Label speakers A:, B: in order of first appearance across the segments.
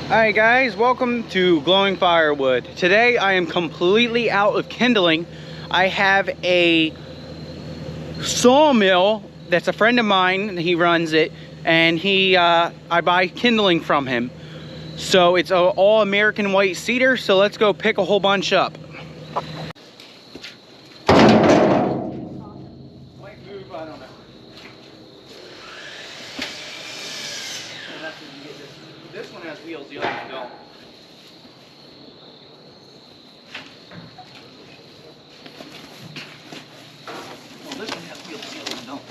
A: Alright guys, welcome to Glowing Firewood. Today I am completely out of kindling. I have a sawmill that's a friend of mine, he runs it, and I buy kindling from him. So it's all American white cedar, so let's go pick a whole bunch up. Might move, I don't know. This one has wheels, the other one don't. Well, this one has wheels, the other one don't.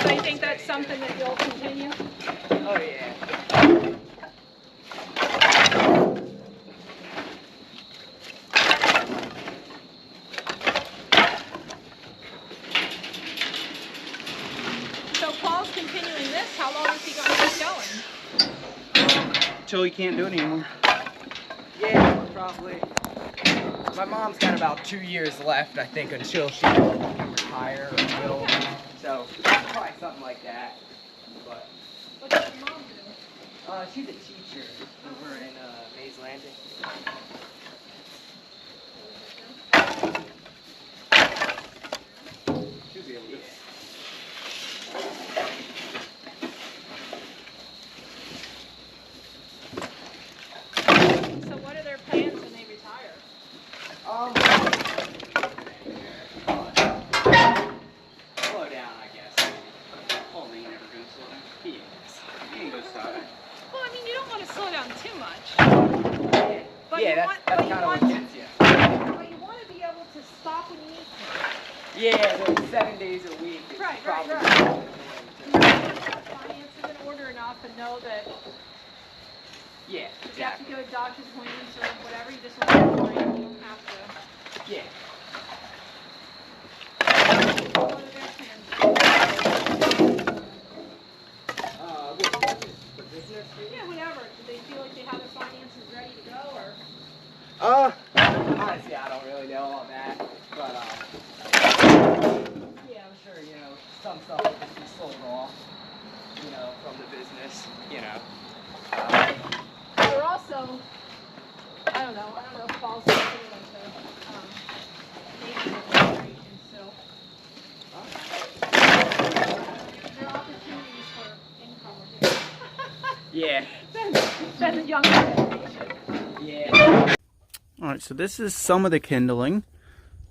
B: So you think that's something that you'll continue?
A: Oh yeah.
B: So Paul's continuing this. How long is he going to keep going?
A: Until he can't do it anymore.
C: Yeah, probably. My mom's got about 2 years left, I think, until she can retire or will.
B: Okay.
C: So probably something like that. But
B: What does your mom do?
C: she's a teacher over in Mays Landing. She'll be able to.
B: So what are their plans when they retire?
A: Slow down, I guess. Paul ain't never gonna slow down. He ain't gonna stop.
B: Well, I mean, you don't want to slow down too much. But
C: Yeah,
B: you
C: that's
B: want,
C: kind
B: but you
C: of
B: want
C: what
B: to,
C: gets you.
B: but you want to be able to stop when you need to.
C: Yeah, those 7 days a week. Is
B: Right.
C: probably
B: You have finances in order enough and know that
C: Yeah,
B: if you have to
C: exactly.
B: go to doctor's appointments or whatever, you just want to worry. You don't have to.
C: Yeah.
B: What are their plans?
C: For business?
B: Yeah, whatever. Do they feel like they have their finances ready to go, or?
C: Honestly, I don't really know all that, but Yeah, I'm sure, you know, some stuff will just be sold off, you know, from the business, you know.
B: They're also, I don't know if it falls into like the maintenance operation still. There are opportunities for income with it.
C: Yeah.
B: Than the younger generation.
C: Yeah.
A: Alright, so this is some of the kindling.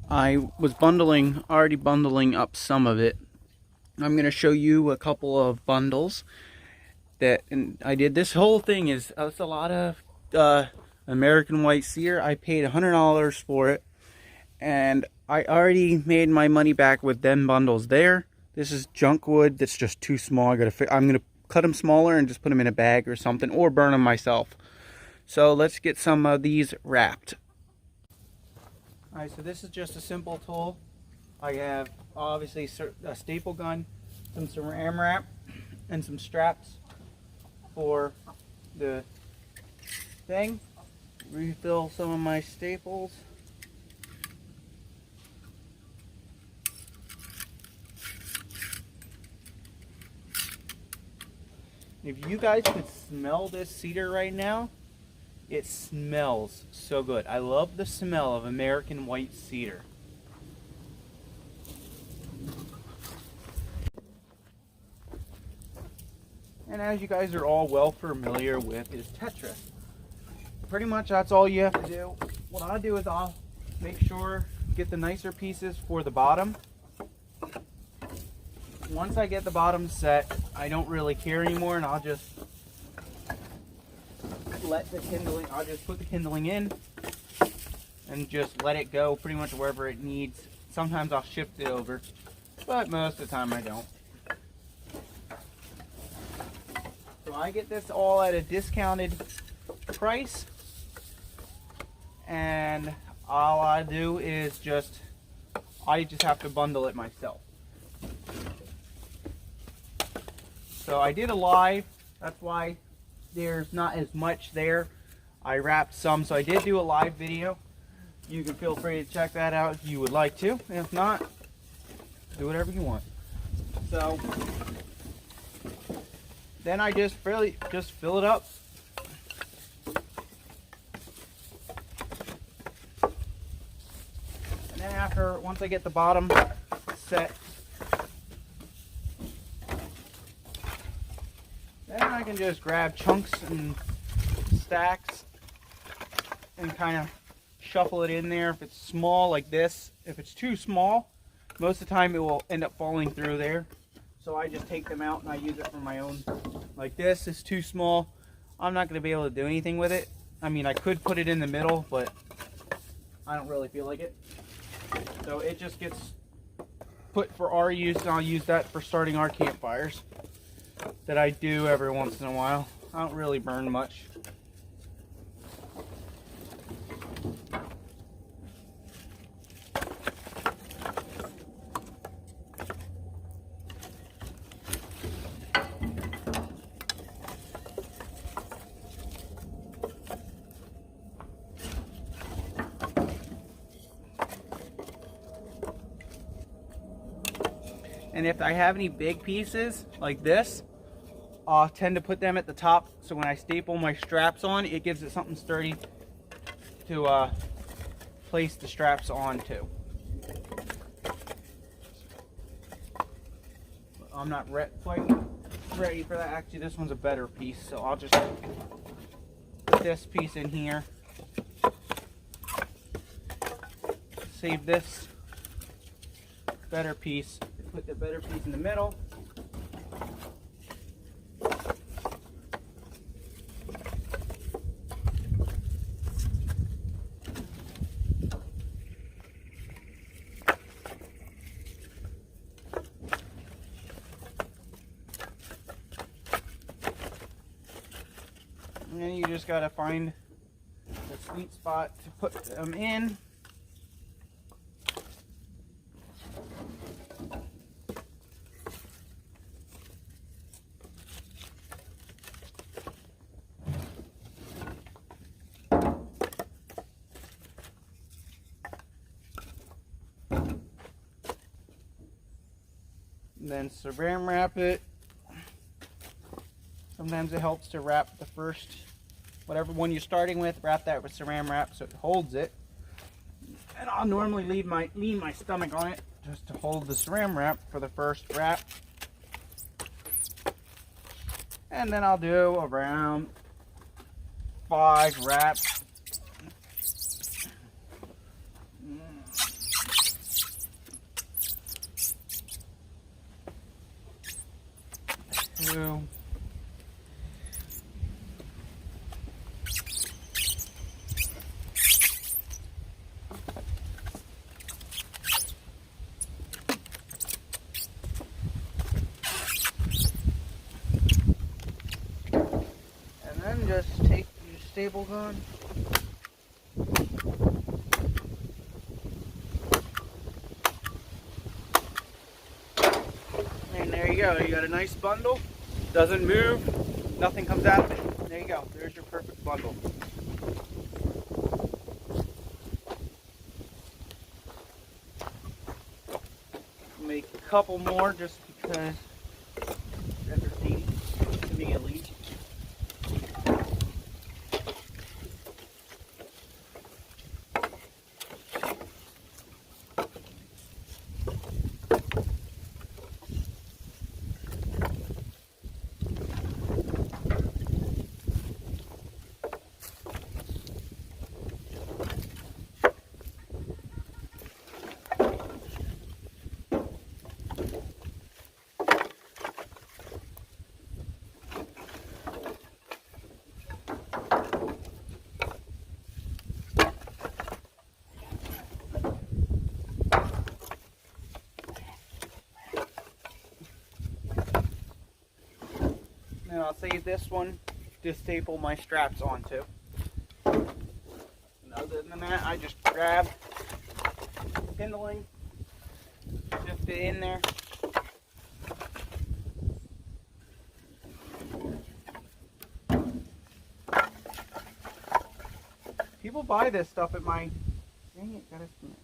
A: I was already bundling up some of it. I'm going to show you a couple of bundles and I did. This whole thing is it's a lot of American white cedar. I paid $100 for it, and I already made my money back with them bundles there. This is junk wood that's just too small. I'm gonna cut them smaller and just put them in a bag or something, or burn them myself. So let's get some of these wrapped. Alright, so this is just a simple tool. I have obviously a staple gun, some saran wrap, and some straps for the thing. Refill some of my staples. If you guys could smell this cedar right now, it smells so good. I love the smell of American white cedar. And as you guys are all well familiar with, is Tetra. Pretty much that's all you have to do. What I'll do is I'll make sure get the nicer pieces for the bottom. Once I get the bottom set, I don't really care anymore, and I'll just I'll just put the kindling in and just let it go pretty much wherever it needs. Sometimes I'll shift it over, but most of the time I don't. So I get this all at a discounted price, and all I do is I just have to bundle it myself. So I did a live, that's why there's not as much there. I wrapped some, so I did do a live video. You can feel free to check that out if you would like to. If not, do whatever you want. So then I just fill it up. And then once I get the bottom set, then I can just grab chunks and stacks and kind of shuffle it in there. If it's small like this, if it's too small, most of the time it will end up falling through there. So I just take them out and I use it for my own. Like this is too small. I'm not going to be able to do anything with it. I mean, I could put it in the middle, but I don't really feel like it. So it just gets put for our use, and I'll use that for starting our campfires that I do every once in a while. I don't really burn much. And if I have any big pieces like this, I'll tend to put them at the top, so when I staple my straps on, it gives it something sturdy to place the straps onto. I'm not quite ready for that. Actually, this one's a better piece, so I'll just put this piece in here. Save this better piece. Put the better piece in the middle. And then you just gotta find the sweet spot to put them in. And then saran wrap it. Sometimes it helps to wrap the first, whatever one you're starting with, wrap that with saran wrap so it holds it. And I'll normally lean my stomach on it just to hold the saran wrap for the first wrap. And then I'll do around 5 wraps. Two. And then just take your staple gun. And there you go. You got a nice bundle. Doesn't move. Nothing comes out of it. There you go. There's your perfect bundle. Make a couple more just because entertaining to me at least. And I'll save this one to staple my straps onto. And other than that, I just grab kindling, shift it in there. People buy this stuff at my... Dang it, got it from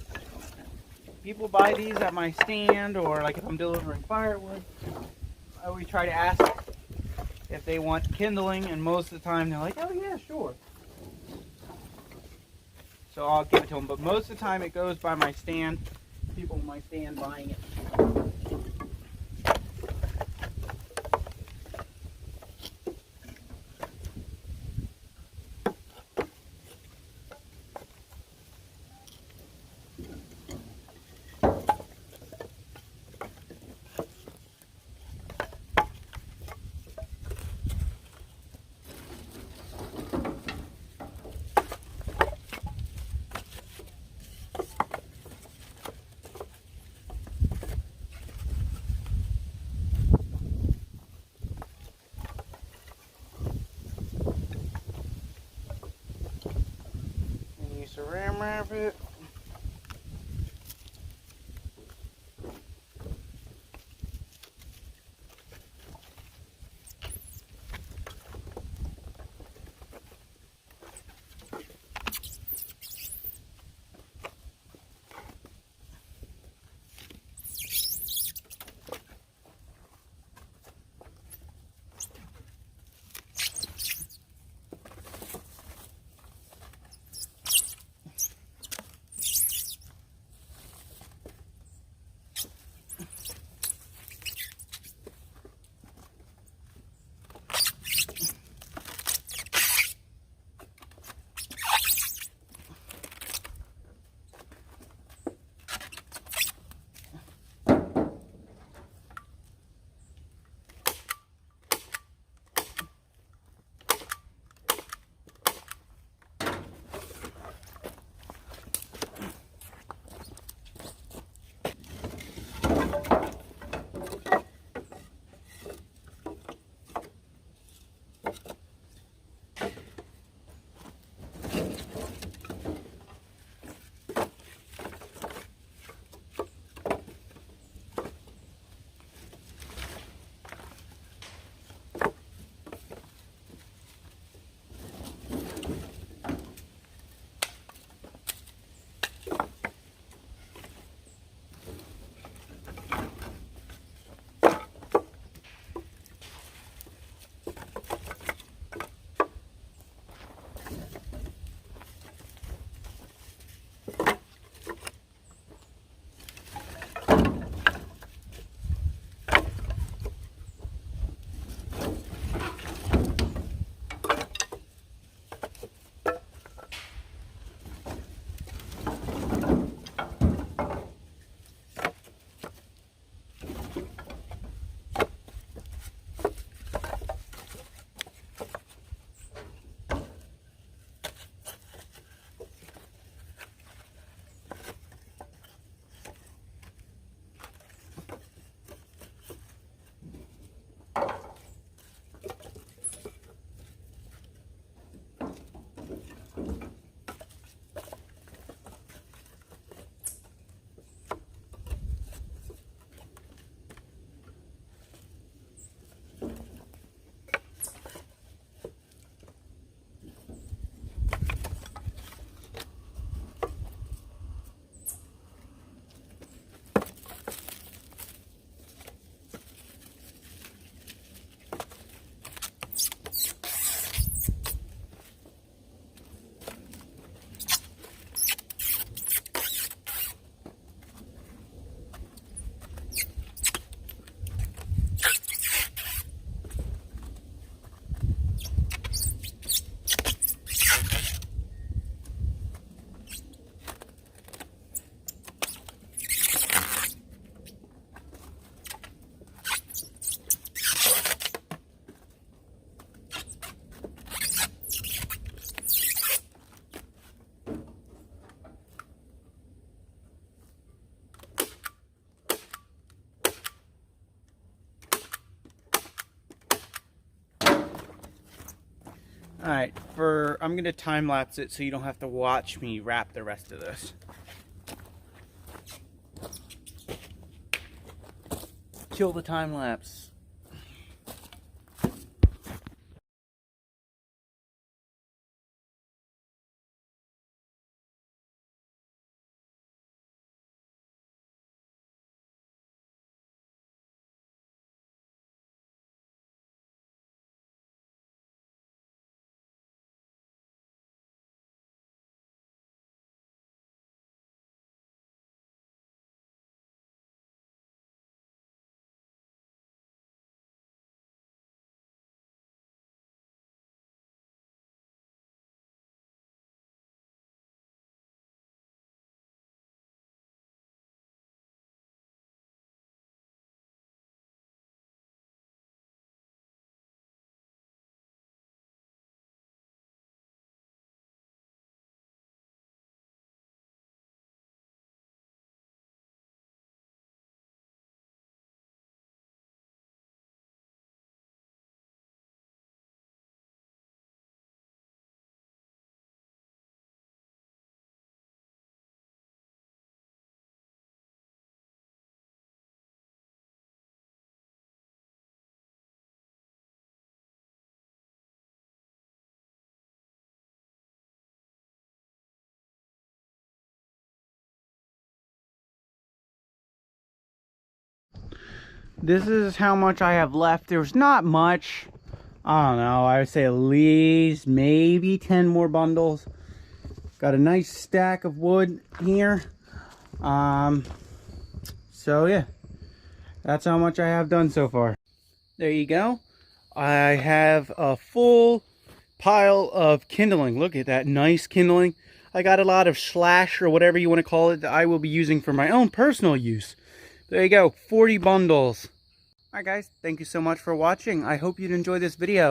A: there. People buy these at my stand, or like if I'm delivering firewood. I always try to ask if they want kindling, and most of the time they're like, oh yeah, sure. So I'll give it to them, but most of the time it goes by my stand, people in my stand buying it. Alright, I'm going to time lapse it so you don't have to watch me wrap the rest of this. Kill the time lapse. This is how much I have left. There's not much. I don't know. I would say at least maybe 10 more bundles. Got a nice stack of wood here. So yeah, that's how much I have done so far. There you go. I have a full pile of kindling. Look at that nice kindling. I got a lot of slash or whatever you want to call it that I will be using for my own personal use. There you go, 40 bundles. Alright guys, thank you so much for watching. I hope you'd enjoy this video.